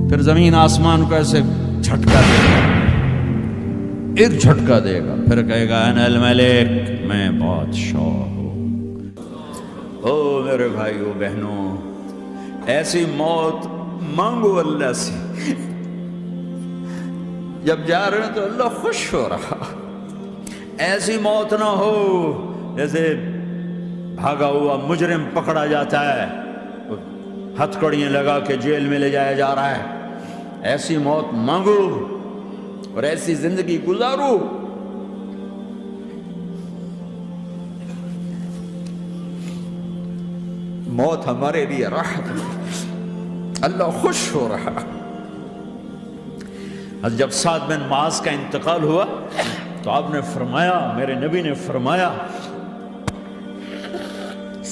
پھر زمین آسمان کو ایسے جھٹکا دے گا، ایک جھٹکا دے گا، پھر کہے گا انا الملک، میں بادشاہ ہوں۔ او میرے بھائیو بہنوں، ایسی موت مانگو اللہ سے۔ جب جا رہے ہیں تو اللہ خوش ہو رہا، ایسی موت نہ ہو جیسے بھاگا ہوا مجرم پکڑا جاتا ہے، ہتھکڑیاں لگا کے جیل میں لے جایا جا رہا ہے۔ ایسی موت مانگو اور ایسی زندگی گزارو۔ موت ہمارے لیے راحت ہے، اللہ خوش ہو رہا۔ جب سعد بن معاذ کا انتقال ہوا تو آپ نے فرمایا، میرے نبی نے فرمایا،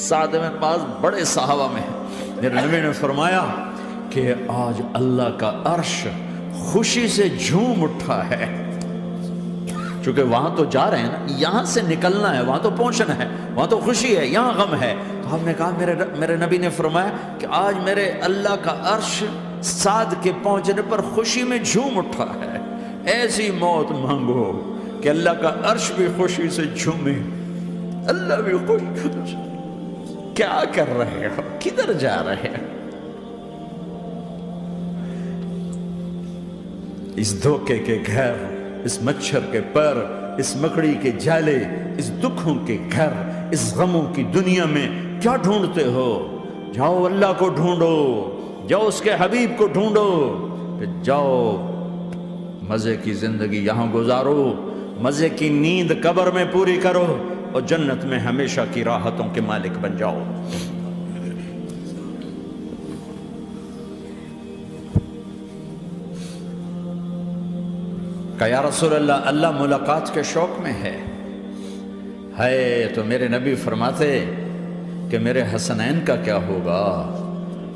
سعد بن معاذ بڑے صحابہ میں ہیں، میرے نبی نے فرمایا کہ آج اللہ کا عرش خوشی سے جھوم اٹھا ہے، چونکہ وہاں تو جا رہے ہیں نا، یہاں سے نکلنا ہے، وہاں تو پہنچنا ہے، وہاں تو خوشی ہے، یہاں غم ہے۔ تو ہم نے کہا، میرے نبی نے فرمایا کہ آج میرے اللہ کا عرش سعد کے پہنچنے پر خوشی میں جھوم اٹھا ہے۔ ایسی موت مانگو کہ اللہ کا عرش بھی خوشی سے جھومے، اللہ بھی خوش۔ کیا کر رہے ہو؟ کدھر جا رہے ہیں؟ اس دھوکے کے گھر، اس مچھر کے پر، اس مکڑی کے جالے، اس دکھوں کے گھر، اس غموں کی دنیا میں کیا ڈھونڈتے ہو؟ جاؤ اللہ کو ڈھونڈو، جاؤ اس کے حبیب کو ڈھونڈو، پھر جاؤ مزے کی زندگی یہاں گزارو، مزے کی نیند قبر میں پوری کرو، اور جنت میں ہمیشہ کی راحتوں کے مالک بن جاؤ۔ کہ یا رسول اللہ، اللہ ملاقات کے شوق میں ہے۔ تو میرے نبی فرماتے کہ میرے حسنین کا کیا ہوگا؟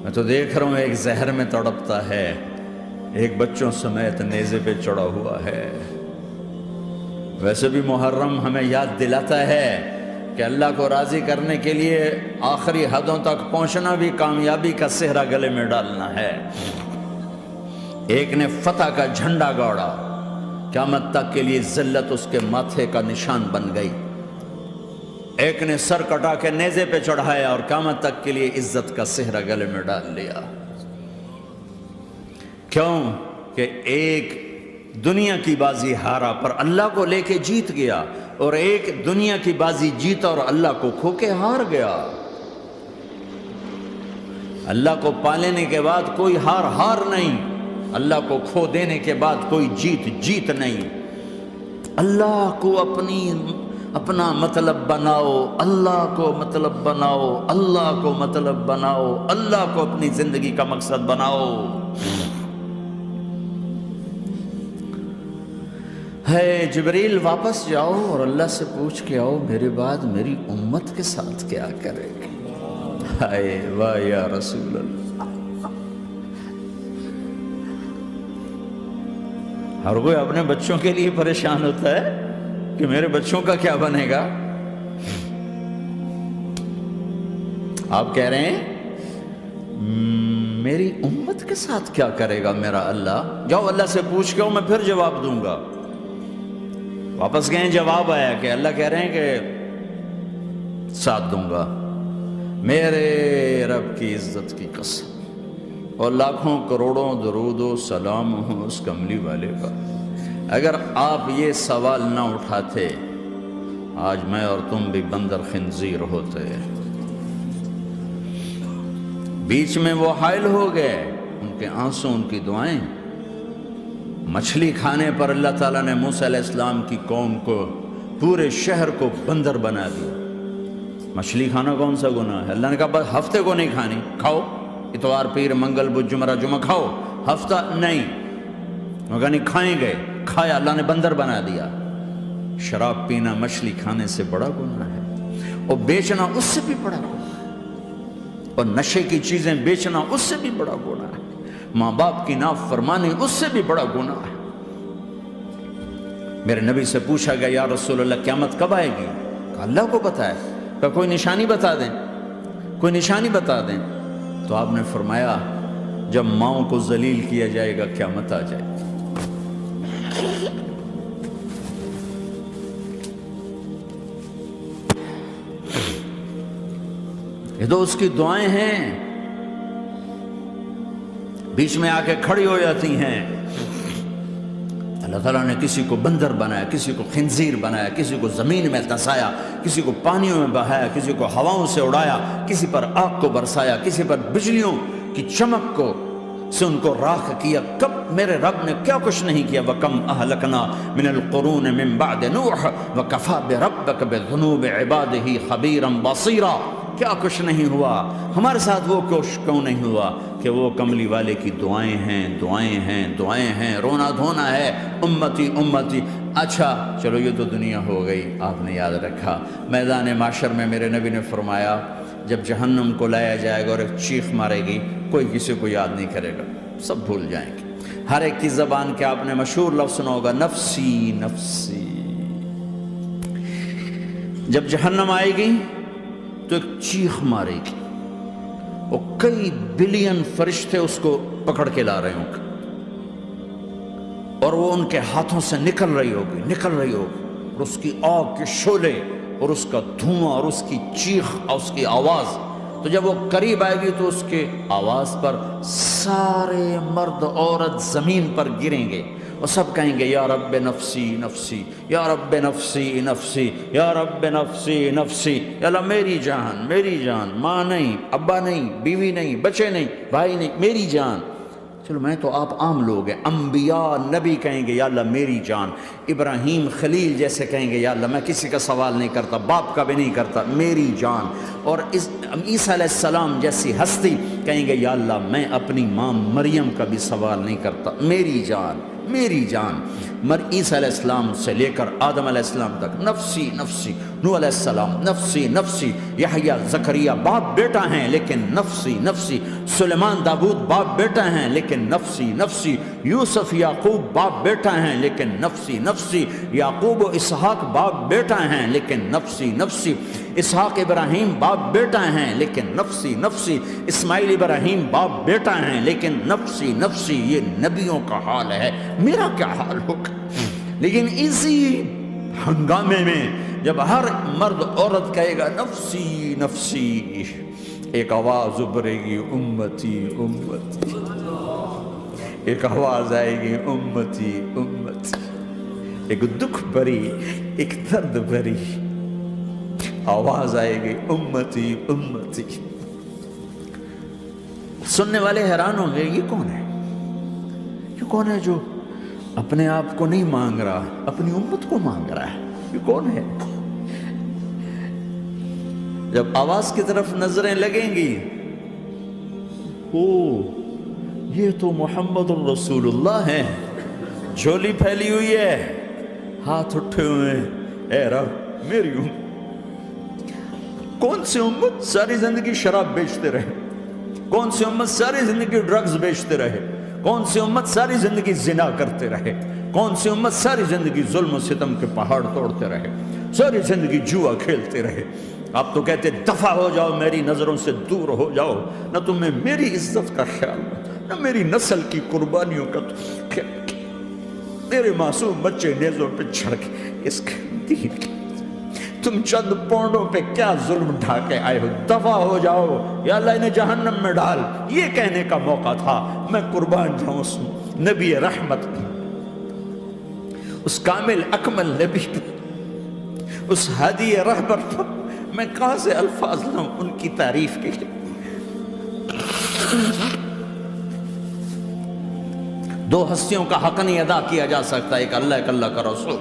میں تو دیکھ رہا ہوں ایک زہر میں تڑپتا ہے، ایک بچوں سمیت نیزے پہ چڑھا ہوا ہے۔ ویسے بھی محرم ہمیں یاد دلاتا ہے کہ اللہ کو راضی کرنے کے لیے آخری حدوں تک پہنچنا بھی کامیابی کا صحرا گلے میں ڈالنا ہے۔ ایک نے فتح کا جھنڈا گاڑا، قیامت تک کے لیے ذلت اس کے ماتھے کا نشان بن گئی۔ ایک نے سر کٹا کے نیزے پہ چڑھایا اور قیامت تک کے لیے عزت کا صحرا گلے میں ڈال لیا۔ کیوں کہ ایک دنیا کی بازی ہارا پر اللہ کو لے کے جیت گیا، اور ایک دنیا کی بازی جیتا اور اللہ کو کھو کے ہار گیا۔ اللہ کو پا لینے کے بعد کوئی ہار نہیں، اللہ کو کھو دینے کے بعد کوئی جیت نہیں۔ اللہ کو اپنا مطلب بناؤ، اللہ کو مطلب بناؤ، اللہ کو مطلب بناؤ، اللہ کو اپنی زندگی کا مقصد بناؤ۔ جبریل واپس جاؤ اور اللہ سے پوچھ کے آؤ، میرے بعد میری امت کے ساتھ کیا کرے گی؟ واہ یا رسول اللہ۔ ہر کوئی اپنے بچوں کے لیے پریشان ہوتا ہے کہ میرے بچوں کا کیا بنے گا۔ آپ کہہ رہے ہیں میری امت کے ساتھ کیا کرے گا میرا اللہ؟ جاؤ اللہ سے پوچھ کے میں پھر جواب دوں گا۔ واپس گئے، جواب آیا کہ اللہ کہہ رہے ہیں کہ ساتھ دوں گا، میرے رب کی عزت کی قسم، اور لاکھوں کروڑوں درود و سلام ہوں اس کملی والے پر۔ اگر آپ یہ سوال نہ اٹھاتے، آج میں اور تم بھی بندر خنزیر ہوتے۔ بیچ میں وہ حائل ہو گئے، ان کے آنسو، ان کی دعائیں۔ مچھلی کھانے پر اللہ تعالیٰ نے موسیٰ علیہ السلام کی قوم کو، پورے شہر کو بندر بنا دیا۔ مچھلی کھانا کون سا گناہ ہے؟ اللہ نے کہا بس ہفتے کو نہیں کھانی، کھاؤ، اتوار پیر منگل بدھ جمعہ کھاؤ، ہفتہ نہیں۔ مگر نہیں کھائیں گے، کھایا، اللہ نے بندر بنا دیا۔ شراب پینا مچھلی کھانے سے بڑا گناہ ہے، اور بیچنا اس سے بھی بڑا گناہ ہے، اور نشے کی چیزیں بیچنا اس سے بھی بڑا گناہ ہے، ماں باپ کی نافرمانی اس سے بھی بڑا گناہ ہے۔ میرے نبی سے پوچھا گیا یا رسول اللہ قیامت کب آئے گی؟ کہا اللہ کو پتہ ہے۔ کہا کوئی نشانی بتا دیں، کوئی نشانی بتا دیں۔ تو آپ نے فرمایا جب ماؤں کو ذلیل کیا جائے گا قیامت آ جائے گی۔ یہ تو اس کی دعائیں ہیں، بیچ میں آ کے کھڑی ہو جاتی ہیں۔ اللہ تعالیٰ نے کسی کو بندر بنایا، کسی کو خنزیر بنایا، کسی کو زمین میں دھسایا، کسی کو پانیوں میں بہایا، کسی کو ہواؤں سے اڑایا، کسی پر آگ کو برسایا، کسی پر بجلیوں کی چمک کو سے ان کو راکھ کیا۔ کب میرے رب نے کیا کچھ نہیں کیا۔ وَكَمْ أَهْلَكْنَا مِنَ الْقُرُونِ مِن بَعْدِ نُوحٍ وَكَفَىٰ بِرَبِّكَ بِذُنُوبِ عِبَادِهِ خَبِيرًا بَصِيرًا۔ کیا کچھ نہیں ہوا، ہمارے ساتھ وہ کچھ کیوں نہیں ہوا کہ وہ کملی والے کی دعائیں ہیں، دعائیں ہیں، دعائیں ہیں، رونا دھونا ہے، امتی امتی۔ اچھا چلو یہ تو دنیا ہو گئی، آپ نے یاد رکھا۔ میدان معاشر میں میرے نبی نے فرمایا جب جہنم کو لایا جائے گا اور ایک چیخ مارے گی، کوئی کسی کو یاد نہیں کرے گا، سب بھول جائیں گے۔ ہر ایک کی زبان کے آپ نے مشہور لفظ سنا ہوگا، نفسی نفسی۔ جب جہنم آئے گی تو ایک چیخ مارے گی، وہ کئی بلین فرشتے اس کو پکڑ کے لا رہے ہوں گے، اور وہ ان کے ہاتھوں سے نکل رہی ہوگی، اور اس کی آگ کے شعلے اور اس کا دھواں اور اس کی چیخ اور اس کی آواز۔ تو جب وہ قریب آئے گی تو اس کے آواز پر سارے مرد عورت زمین پر گریں گے اور سب کہیں گے یا رب نفسی نفسی، یا رب نفسی نفسی، یا رب نفسی نفسی۔ یا اللہ میری جان، میری جان، ماں نہیں، ابا نہیں، بیوی نہیں، بچے نہیں، بھائی نہیں، میری جان۔ چلو میں تو آپ عام لوگ ہیں، انبیاء نبی کہیں گے یا اللہ میری جان، ابراہیم خلیل جیسے کہیں گے یا اللہ میں کسی کا سوال نہیں کرتا، باپ کا بھی نہیں کرتا، میری جان۔ اور عیسیٰ علیہ السلام جیسی ہستی کہیں گے یا اللہ میں اپنی ماں مریم کا بھی سوال نہیں کرتا، میری جان، میری جان۔ عیسیٰ علیہ السلام سے لے کر آدم علیہ السلام تک نفسی نفسی، نوح علیہ السلام نفسی نفسی، یحییٰ زکریا باپ بیٹا ہیں لیکن نفسی نفسی، سلیمان داؤد باپ بیٹا ہیں لیکن نفسی نفسی، یوسف یعقوب باپ بیٹا ہیں لیکن نفسی نفسی، یعقوب و اسحاق باپ بیٹا ہیں لیکن نفسی نفسی، اسحاق ابراہیم باپ بیٹا ہیں لیکن نفسی نفسی، اسماعیل ابراہیم باپ بیٹا ہیں لیکن نفسی نفسی۔ یہ نبیوں کا حال ہے، میرا کیا حال ہوگا؟ لیکن اسی ہنگامے میں جب ہر مرد عورت کہے گا نفسی نفسی، ایک آواز ابھرے گی امتی امتی، ایک آواز آئے گی امتی امتی، ایک دکھ بھری، ایک درد بھری آواز آئے گی امتی امتی۔ سننے والے حیران ہوں گے یہ کون ہے، یہ کون ہے جو اپنے آپ کو نہیں مانگ رہا، اپنی امت کو مانگ رہا ہے، یہ کون ہے؟ جب آواز کی طرف نظریں لگیں گی، او یہ تو محمد الرسول اللہ ہے، جھولی پھیلی ہوئی ہے، ہاتھ اٹھے ہوئے ہیں، اے رب میری امت۔ کون سی امت ساری زندگی شراب بیچتے رہے، کون سی امت ساری زندگی ڈرگز بیچتے رہے، کون سی امت ساری زندگی زنا کرتے رہے، کون سی امت ساری زندگی ظلم و ستم کے پہاڑ توڑتے رہے، ساری زندگی جوا کھیلتے رہے۔ آپ تو کہتے دفع ہو جاؤ، میری نظروں سے دور ہو جاؤ، نہ تمہیں میری عزت کا خیال، نہ میری نسل کی قربانیوں کا خیال، میرے معصوم بچے نیزوں پہ چڑھ کے اس کے دین کی تم چند پونڈوں پہ کیا ظلم ڈھا کے آئے ہو، دفع ہو جاؤ، یا اللہ انہیں جہنم میں ڈال۔ یہ کہنے کا موقع تھا، میں قربان جاؤں اس نبی رحمت پہ، اس کامل اکمل نبی پہ، اس ہادی رہبر پر۔ میں کہاں سے الفاظ لاؤں ان کی تعریف کے لیے؟ دو ہستیوں کا حق نہیں ادا کیا جا سکتا، ایک اللہ، ایک اللہ کا رسول۔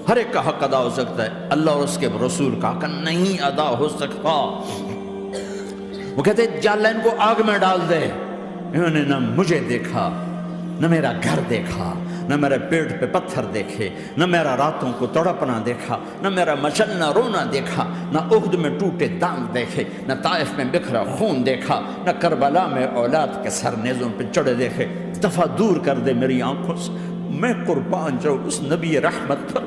ہر ایک کا حق ادا ہو سکتا ہے، اللہ اور اس کے رسول کا حق نہیں ادا ہو سکتا۔ وہ کہتے ہیں جا اللہ ان کو آگ میں ڈال دے، انہوں نے نہ مجھے دیکھا، نہ میرا گھر دیکھا، نہ میرے پیٹ پہ پتھر دیکھے، نہ میرا راتوں کو تڑپنا دیکھا، نہ میرا مچلنا رونا دیکھا، نہ احد میں ٹوٹے دانت دیکھے، نہ طائف میں بکھرا خون دیکھا، نہ کربلا میں اولاد کے سر نیزوں پہ چڑھے دیکھے۔ دفعہ دور کر دے میری آنکھوں سے، میں قربان جاؤں اس نبی رحمت پر۔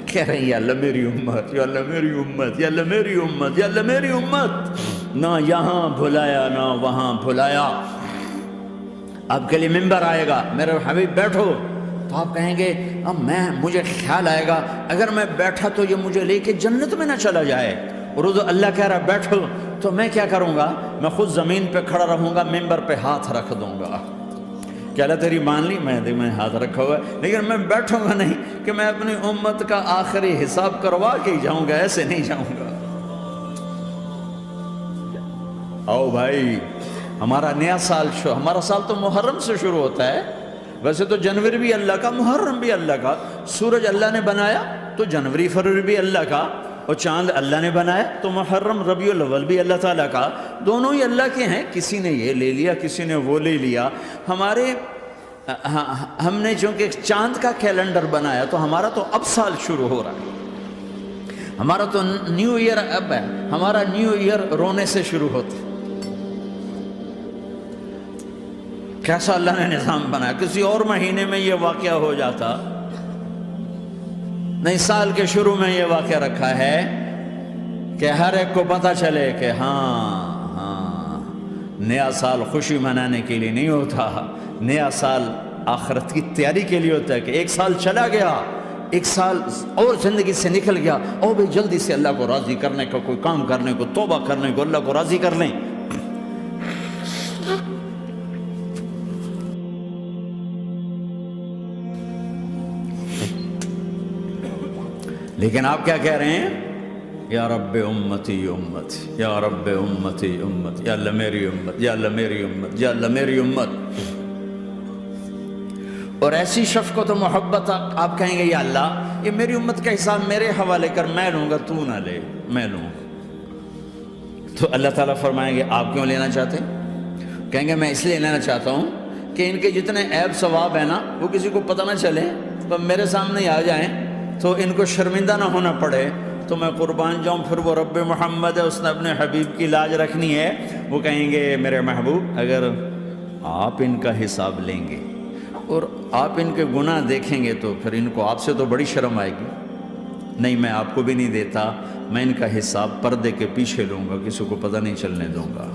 کہہ رہے ہیں یا اللہ میری امت، یا اللہ میری امت، یا اللہ میری امت، یا اللہ میری امت۔ نہ یہاں بھلایا نہ وہاں بھلایا، آپ کے لیے ممبر آئے گا، میرے حبیب بیٹھو، تو آپ کہیں گے اب مجھے خیال آئے گا اگر میں بیٹھا تو یہ مجھے لے کے جنت میں نہ چلا جائے، اور اللہ کہہ رہا بیٹھو، تو میں کیا کروں گا؟ میں خود زمین پہ کھڑا رہوں گا، ممبر پہ ہاتھ رکھ دوں گا کہ اللہ تیری مان لی، میں ہاتھ رکھا ہوا ہے، لیکن میں بیٹھوں گا نہیں کہ میں اپنی امت کا آخری حساب کروا کے ہی جاؤں گا، ایسے نہیں جاؤں گا۔ آؤ بھائی، ہمارا نیا سال ہمارا سال تو محرم سے شروع ہوتا ہے، ویسے تو جنوری بھی اللہ کا، محرم بھی اللہ کا، سورج اللہ نے بنایا تو جنوری فروری بھی اللہ کا، اور چاند اللہ نے بنایا تو محرم ربیع الاول بھی اللہ تعالیٰ کا، دونوں ہی اللہ کے ہیں، کسی نے یہ لے لیا کسی نے وہ لے لیا۔ ہم نے چونکہ چاند کا کیلنڈر بنایا تو ہمارا تو اب سال شروع ہو رہا ہے، ہمارا تو نیو ایئر اب ہے، ہمارا نیو ایئر رونے سے شروع ہوتا ہے۔ کیسا اللہ نے نظام بنایا، کسی اور مہینے میں یہ واقعہ ہو جاتا، نہیں سال کے شروع میں یہ واقعہ رکھا ہے کہ ہر ایک کو پتہ چلے کہ ہاں نیا سال خوشی منانے کے لیے نہیں ہوتا، نیا سال آخرت کی تیاری کے لیے ہوتا ہے کہ ایک سال چلا گیا، ایک سال اور زندگی سے نکل گیا، اور بھی جلدی سے اللہ کو راضی کرنے کا کوئی کام کرنے کو، توبہ کرنے کو، اللہ کو راضی کر لیں۔ لیکن آپ کیا کہہ رہے ہیں؟ یا رب امتی امتی، یا رب امتی امت، یا اللہ میری امت، یا اللہ میری امت، یا اللہ میری امت۔ اور ایسی شفقت و محبت آپ کہیں گے یا اللہ یہ میری امت کا حساب میرے حوالے کر، میں لوں گا، تو نہ لے، میں لوں۔ تو اللہ تعالیٰ فرمائیں گے آپ کیوں لینا چاہتے ہیں؟ کہیں گے میں اس لیے لینا چاہتا ہوں کہ ان کے جتنے عیب ثواب ہیں نا وہ کسی کو پتہ نہ چلے، تو میرے سامنے ہی آ جائیں تو ان کو شرمندہ نہ ہونا پڑے، تو میں قربان جاؤں۔ پھر وہ رب محمد ہے، اس نے اپنے حبیب کی لاج رکھنی ہے، وہ کہیں گے میرے محبوب اگر آپ ان کا حساب لیں گے اور آپ ان کے گناہ دیکھیں گے تو پھر ان کو آپ سے تو بڑی شرم آئے گی، نہیں میں آپ کو بھی نہیں دیتا، میں ان کا حساب پردے کے پیچھے لوں گا، کسی کو پتہ نہیں چلنے دوں گا۔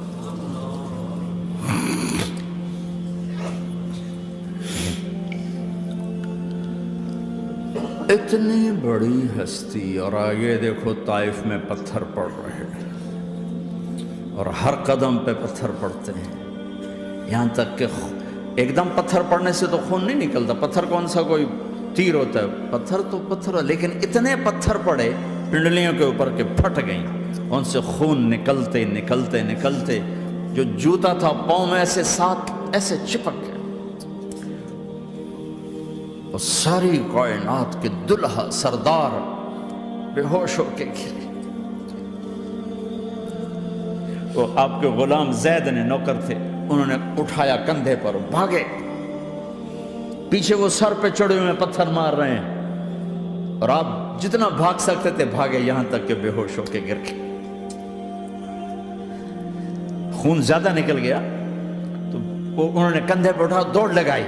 اتنی بڑی ہستی، اور آگے دیکھو طائف میں پتھر پڑ رہے ہیں، اور ہر قدم پہ پتھر پڑتے ہیں، یہاں تک کہ ایک دم پتھر پڑنے سے تو خون نہیں نکلتا، پتھر کون سا کوئی تیر ہوتا ہے، پتھر تو پتھر، لیکن اتنے پتھر پڑے پنڈلیوں کے اوپر کے پھٹ گئیں، ان سے خون نکلتے نکلتے نکلتے جو جوتا تھا پاؤں میں ایسے ساتھ ایسے چپک گیا، اور ساری کائنات کے دلہا سردار بے ہوش ہو کے گرے۔ وہ آپ کے غلام زید نے نوکر تھے، انہوں نے اٹھایا کندھے پر، بھاگے، پیچھے وہ سر پہ چڑھے ہوئے پتھر مار رہے ہیں، اور آپ جتنا بھاگ سکتے تھے بھاگے، یہاں تک کہ بے ہوش ہو کے گر گئے۔ خون زیادہ نکل گیا تو انہوں نے کندھے پہ اٹھا، دوڑ لگائی،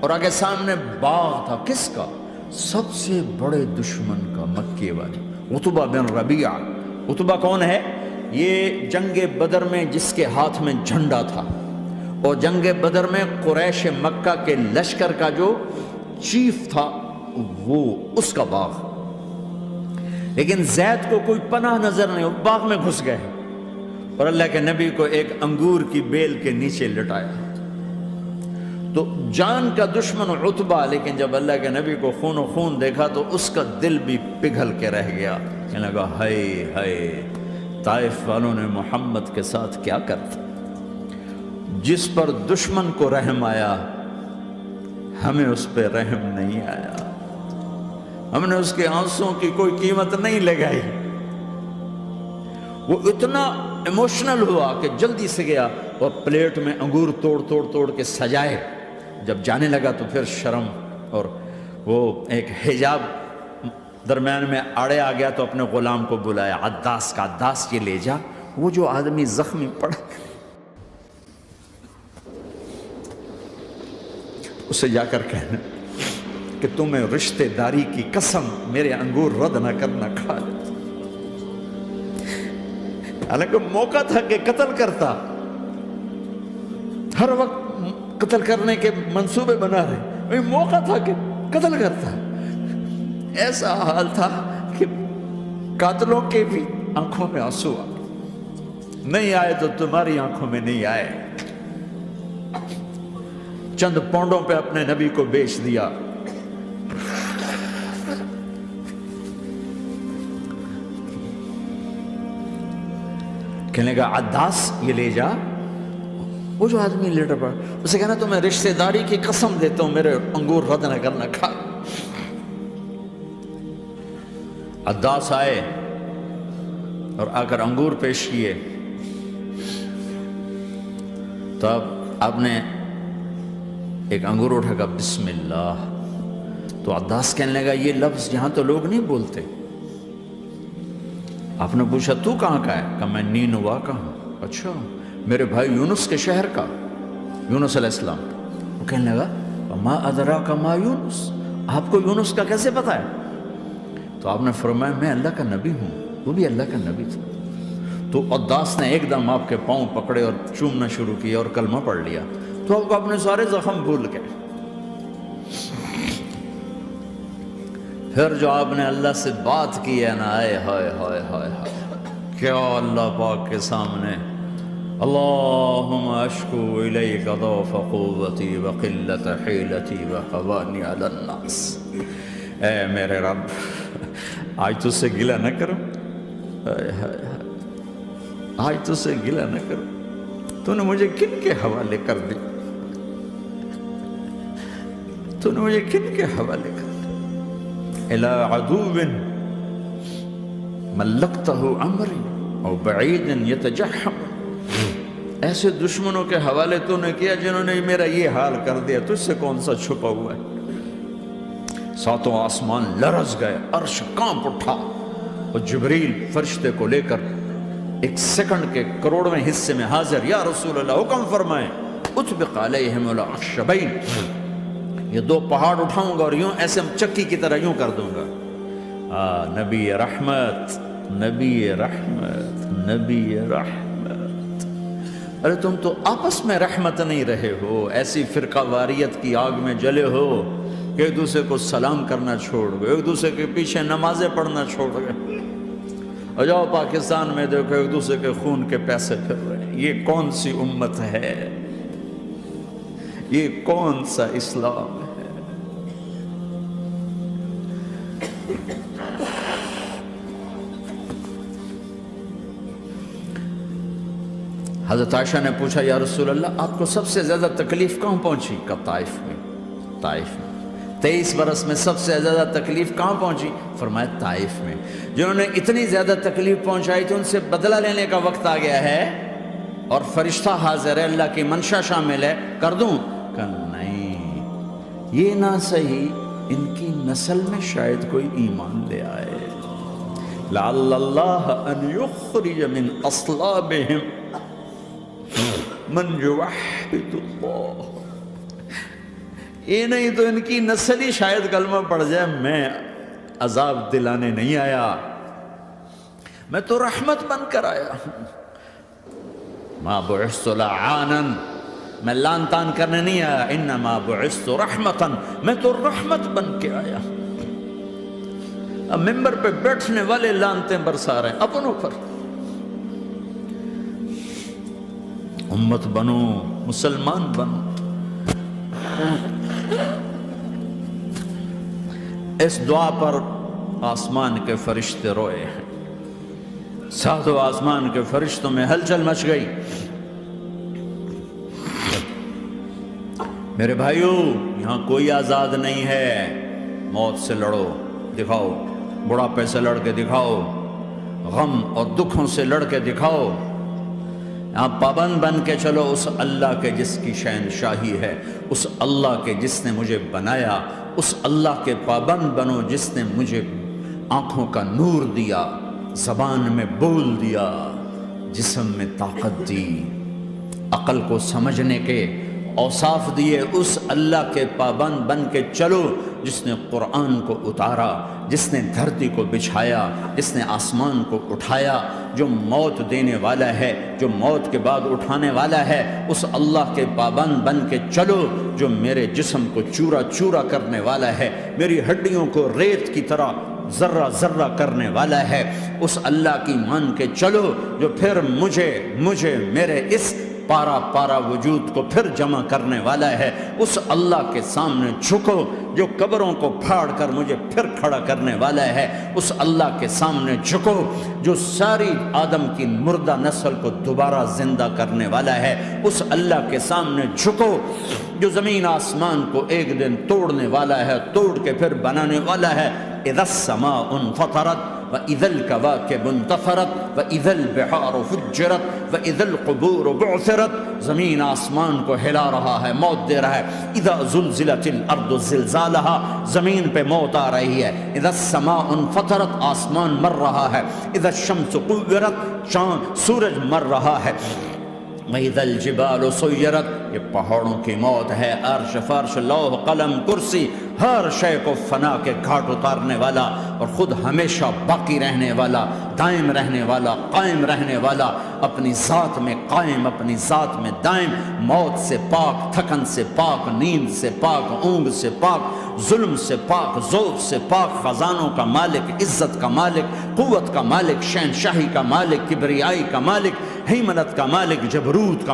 اور آگے سامنے باغ تھا، کس کا؟ سب سے بڑے دشمن کا، مکے والے عتبہ بن ربیعہ۔ عتبہ کون ہے؟ یہ جنگ بدر میں جس کے ہاتھ میں جھنڈا تھا، اور جنگ بدر میں قریش مکہ کے لشکر کا جو چیف تھا وہ اس کا باغ، لیکن زید کو کوئی پناہ نظر نہیں، وہ باغ میں گھس گئے، اور اللہ کے نبی کو ایک انگور کی بیل کے نیچے لٹایا۔ تو جان کا دشمن عتبہ، لیکن جب اللہ کے نبی کو خون و خون دیکھا تو اس کا دل بھی پگھل کے رہ گیا، کہنے لگا ہائے ہائے، طائف والوں نے محمد کے ساتھ کیا کرتا، جس پر دشمن کو رحم آیا ہمیں اس پہ رحم نہیں آیا، ہم نے اس کے آنسوں کی کوئی قیمت نہیں لگائی۔ وہ اتنا ایموشنل ہوا کہ جلدی سے گیا اور پلیٹ میں انگور توڑ توڑ توڑ کے سجائے، جب جانے لگا تو پھر شرم اور وہ ایک حجاب درمیان میں آڑے آ گیا، تو اپنے غلام کو بلایا، عداس کا، عداس یہ لے جا وہ جو آدمی زخمی پڑا، اسے جا کر کہنا کہ تمہیں رشتے داری کی قسم میرے انگور رد نہ کرنا، کھا لے۔ حالانکہ موقع تھا کہ قتل کرتا، ہر وقت قتل کرنے کے منصوبے بنا رہے، وہی موقع تھا کہ قتل کرتا۔ ایسا حال تھا کہ قاتلوں کے بھی آنکھوں میں آنسو آ نہیں آئے تو تمہاری آنکھوں میں نہیں آئے۔ چند پونڈوں پہ اپنے نبی کو بیچ دیا۔ کہنے کا عداس یہ لے جا۔ وہ جو آدمی لیٹر پڑا اسے کہنا تو میں رشتہ داری کی قسم دیتا ہوں میرے انگور رد نہ کرنا، کھا۔ عداس آئے اور آ کر انگور پیش کیے، تو اب آپ نے ایک انگور اٹھا کر بسم اللہ۔ تو عداس کہنے لگا یہ لفظ یہاں تو لوگ نہیں بولتے۔ آپ نے پوچھا تو کہاں کا ہے؟ کہا میں نینوا کا ہوں۔ اچھا، میرے بھائی یونس کے شہر کا، یونس علیہ السلام۔ وہ کہنے لگا ما ادراک ما یونس، آپ کو یونس کا کیسے پتا ہے؟ تو آپ نے فرمایا میں اللہ کا نبی ہوں، وہ بھی اللہ کا نبی تھا۔ تو عداس نے ایک دم آپ کے پاؤں پکڑے اور چومنا شروع کیا اور کلمہ پڑھ لیا، تو آپ کو اپنے سارے زخم بھول گئے۔ پھر جو آپ نے اللہ سے بات کی ہے نا، آئے ہائے ہائے ہائے کیا اللہ پاک کے سامنے اللہم اشکو الیک ضعف قوتی وقلت حیلتی وحوانی علی الناس۔ اے میرے رب آج تجھ سے گلہ نہ کروں، آج تجھ سے گلہ نہ کروں، تو نے مجھے کن کے حوالے کر دی، تو نے مجھے کن کے حوالے کر دی؟ الى عدو ملکتہ عمری او بعید یتجحم، ایسے دشمنوں کے حوالے تو نے کیا جنہوں نے میرا یہ حال کر دیا، تجھ سے کون سا چھپا ہوا ہے؟ ساتوں آسمان لرز گئے، عرش کانپ اٹھا، اور جبریل فرشتے کو لے کر ایک سیکنڈ کے کروڑویں حصے میں حاضر، یا رسول اللہ حکم فرمائیں اطبق علیہم الاخشبین، یہ دو پہاڑ اٹھاؤں گا اور یوں ایسے چکی کی طرح یوں کر دوں گا۔ نبی رحمت، نبی رحمت، نبی رحمت۔ ارے تم تو آپس میں رحمت نہیں رہے ہو، ایسی فرقہ واریت کی آگ میں جلے ہو کہ ایک دوسرے کو سلام کرنا چھوڑ گئے، ایک دوسرے کے پیچھے نمازیں پڑھنا چھوڑ گئے۔ اور جاؤ پاکستان میں دیکھو ایک دوسرے کے خون کے پیسے پھر رہے ہیں۔ یہ کون سی امت ہے؟ یہ کون سا اسلام ہے؟ حضرت عائشہ نے پوچھا یا رسول اللہ آپ کو سب سے زیادہ تکلیف کہاں پہنچی؟ کہا طائف میں، طائف میں۔ 23 برس میں سب سے زیادہ تکلیف کہاں پہنچی؟ فرمایا طائف میں۔ جنہوں نے اتنی زیادہ تکلیف پہنچائی تھی ان سے بدلہ لینے کا وقت آ گیا ہے، اور فرشتہ حاضر ہے، اللہ کی منشا شامل ہے، کر دوں؟ کہ نہیں، یہ نہ صحیح، ان کی نسل میں شاید کوئی ایمان لے آئے، لعل اللہ ان یخرج من اصلابہم من یوحد اللہ۔ یہ نہیں تو ان کی نسل ہی شاید کلمہ پڑھ جائے۔ میں عذاب دلانے نہیں آیا، میں تو رحمت بن کر آیا ہوں۔ ما بعثت لعانا، میں لان تان کرنے نہیں آیا، انما بعثت رحمتا، میں تو رحمت بن کے آیا۔ اب ممبر پہ بیٹھنے والے لانتیں برسا رہے ہیں اپنوں پر۔ امت بنو، مسلمان بنو۔ اس دعا پر آسمان کے فرشتے روئے ہیں، ساتوں آسمان کے فرشتوں میں ہلچل مچ گئی۔ میرے بھائیو، یہاں کوئی آزاد نہیں ہے۔ موت سے لڑو، دکھاؤ، بڑھاپے سے لڑ کے دکھاؤ، غم اور دکھوں سے لڑ کے دکھاؤ۔ یہاں پابند بن کے چلو اس اللہ کے جس کی شہنشاہی ہے، اس اللہ کے جس نے مجھے بنایا، اس اللہ کے پابند بنو جس نے مجھے آنکھوں کا نور دیا، زبان میں بول دیا، جسم میں طاقت دی، عقل کو سمجھنے کے اوصاف دیے۔ اس اللہ کے پابند بن کے چلو جس نے قرآن کو اتارا، جس نے دھرتی کو بچھایا، جس نے آسمان کو اٹھایا، جو موت دینے والا ہے، جو موت کے بعد اٹھانے والا ہے، اس اللہ کے پابند بن کے چلو جو میرے جسم کو چورا چورا کرنے والا ہے، میری ہڈیوں کو ریت کی طرح ذرہ ذرہ کرنے والا ہے، اس اللہ کی مان کے چلو جو پھر مجھے میرے اس پارا پارا وجود کو پھر جمع کرنے والا ہے، اس اللہ کے سامنے جھکو جو قبروں کو پھاڑ کر مجھے پھر کھڑا کرنے والا ہے، اس اللہ کے سامنے جھکو جو ساری آدم کی مردہ نسل کو دوبارہ زندہ کرنے والا ہے، اس اللہ کے سامنے جھکو جو زمین آسمان کو ایک دن توڑنے والا ہے، توڑ کے پھر بنانے والا ہے۔ اذا السماء انفطرت وَإِذَا الْكَوَاكِبُ انْتَثَرَتْ وَإِذَا الْبِحَارُ فُجِّرَتْ وَإِذَا الْقُبُورُ بُعْثِرَتْ، زمین آسمان کو ہلا رہا ہے، موت دے رہا ہے۔ اِذَا زُلْزِلَتِ الْأَرْضُ زِلْزَالَهَا، زمین پہ موت آ رہی ہے۔ اِذَا السَّمَاءُ انْفَطَرَتْ، آسمان مر رہا ہے۔ اِذَا الشَّمْسُ كُوِّرَتْ، سورج مر رہا ہے۔ وَإِذَا الْجِبَالُ سُيِّرَتْ، یہ پہاڑوں کی موت ہے۔ عرش فرش لوح قلم کرسی ہر شے کو فنا کے گھاٹ اتارنے والا اور خود ہمیشہ باقی رہنے والا، دائم رہنے والا، قائم رہنے والا، اپنی ذات میں قائم، اپنی ذات میں دائم، موت سے پاک، تھکن سے پاک، نیند سے پاک، اونگ سے پاک، ظلم سے پاک، ذوق سے پاک، خزانوں کا مالک، عزت کا مالک، قوت کا مالک، شہنشاہی کا مالک، کبریائی کا مالک، ہیمنت کا مالک، جبروت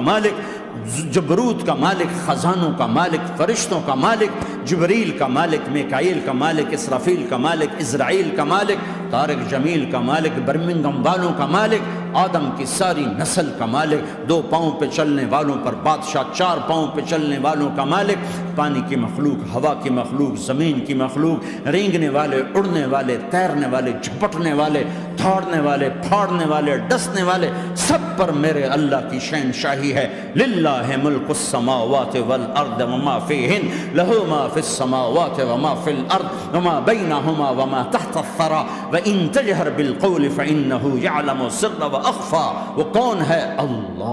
کا مالک، خزانوں کا مالک، فرشتوں کا مالک، جبریل کا مالک، میکائیل کا مالک، اسرافیل کا مالک، اسرائیل کا مالک، طارق جمیل کا مالک، برمنگم والوں کا مالک، آدم کی ساری نسل کا مالک، 2 پاؤں پہ چلنے والوں پر بادشاہ، 4 پاؤں پہ چلنے والوں کا مالک، پانی کی مخلوق، ہوا کی مخلوق، زمین کی مخلوق، رینگنے والے، اڑنے والے، تیرنے والے، جھپٹنے والے، دھاڑنے والے، پھاڑنے والے، ڈسنے والے، سب پر میرے اللہ کی شہنشاہی ہے۔ للہ ملک السماوات والارض وما فیہن، لہ ما فی السماوات وما فی الارض وما بینہما وما تحت الثری وان تجہر بالقول فانہ یعلم السر واخفی۔ وہ کون ہے؟ اللہ